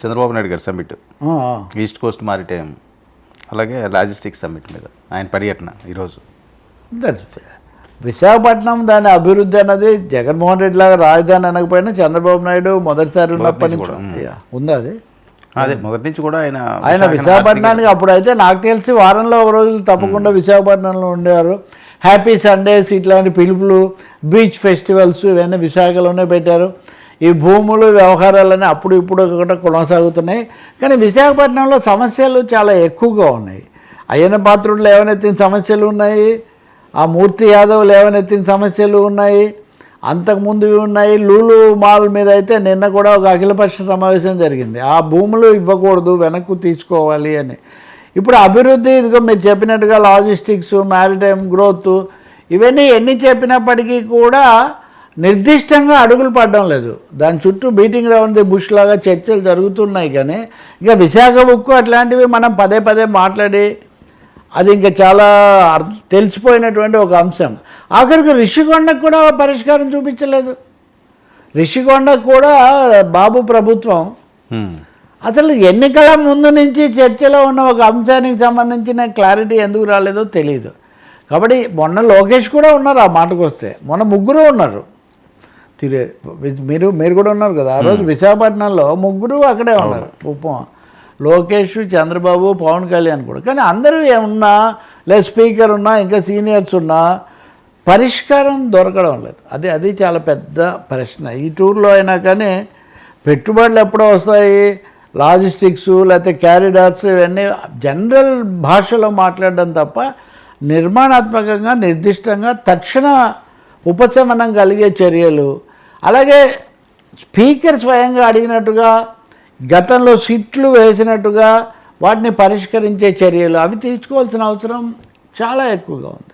చంద్రబాబు నాయుడు గారి summit, east Coast maritime, అలాగే logistics summit మీద ఆయన పర్యటన ఈరోజు. విశాఖపట్నం దాని అభివృద్ధి అన్నది జగన్మోహన్ రెడ్డి లాగా రాజధాని అనకపోయినా చంద్రబాబు నాయుడు మొదటిసారి ఉన్నప్పటి నుంచి ఉంది. అదే మొదటి నుంచి కూడా ఆయన విశాఖపట్నానికి అప్పుడైతే నాకు తెలిసి వారంలో ఒక రోజు తప్పకుండా విశాఖపట్నంలో ఉండేవారు. హ్యాపీ సండేస్ ఇట్లాంటి పిలుపులు, బీచ్ ఫెస్టివల్స్ ఇవన్నీ విశాఖలోనే పెట్టారు. ఈ భూములు వ్యవహారాలన్నీ అప్పుడు ఇప్పుడు కూడా కొనసాగుతున్నాయి. కానీ విశాఖపట్నంలో సమస్యలు చాలా ఎక్కువగా ఉన్నాయి. అయ్యన్న పాత్రుడు లేవనెత్తిన సమస్యలు ఉన్నాయి, ఆ మూర్తి యాదవ్ లేవనెత్తిన సమస్యలు ఉన్నాయి, అంతకుముందు ఉన్నాయి. లూలు మాల్ మీద అయితే నిన్న కూడా ఒక అఖిలపక్ష సమావేశం జరిగింది. ఆ భూములు ఇవ్వకూడదు, వెనక్కు తీసుకోవాలి అని. ఇప్పుడు అభివృద్ధి ఇదిగో మీరు చెప్పినట్టుగా లాజిస్టిక్స్, మ్యారిటైమ్ గ్రోత్ ఇవన్నీ ఎన్ని చెప్పినప్పటికీ కూడా నిర్దిష్టంగా అడుగులు పడడం లేదు. దాని చుట్టూ బీటింగ్ రౌండ్ ది బుష్ లాగా చర్చలు జరుగుతున్నాయి. కానీ ఇంకా విశాఖ ఉక్కు అట్లాంటివి మనం పదే పదే మాట్లాడి అది ఇంకా చాలా తెలిసిపోయినటువంటి ఒక అంశం. ఆఖరికి రిషికొండకు కూడా పరిష్కారం చూపించలేదు. రిషికొండకు కూడా బాబు ప్రభుత్వం అసలు ఎన్నికల ముందు నుంచి చర్చలో ఉన్న ఒక అంశానికి సంబంధించిన క్లారిటీ ఎందుకు రాలేదో తెలియదు. కాబట్టి మొన్న లోకేష్ కూడా ఉన్నారు. ఆ మాటకు వస్తే మొన్న ముగ్గురు ఉన్నారు. మీరు కూడా ఉన్నారు కదా ఆ రోజు విశాఖపట్నంలో. ముగ్గురు అక్కడే ఉన్నారు, లోకేష్, చంద్రబాబు, పవన్ కళ్యాణ్ కూడా. కానీ అందరూ ఏమున్నా లేదా స్పీకర్ ఉన్నా ఇంకా సీనియర్స్ ఉన్నా పరిష్కారం దొరకడం లేదు. అది చాలా పెద్ద ప్రశ్న. ఈ టూర్లో అయినా కానీ పెట్టుబడులు ఎప్పుడో వస్తాయి, లాజిస్టిక్స్ లేకపోతే క్యారిడార్స్ ఇవన్నీ జనరల్ భాషలో మాట్లాడడం తప్ప నిర్మాణాత్మకంగా నిర్దిష్టంగా తక్షణ ఉపశమనం కలిగే చర్యలు, అలాగే స్పీకర్ స్వయంగా అడిగినట్టుగా గతంలో సిట్లు వేసినట్టుగా వాటిని పరిష్కరించే చర్యలు అవి తీసుకోవాల్సిన అవసరం చాలా ఎక్కువగా ఉంది.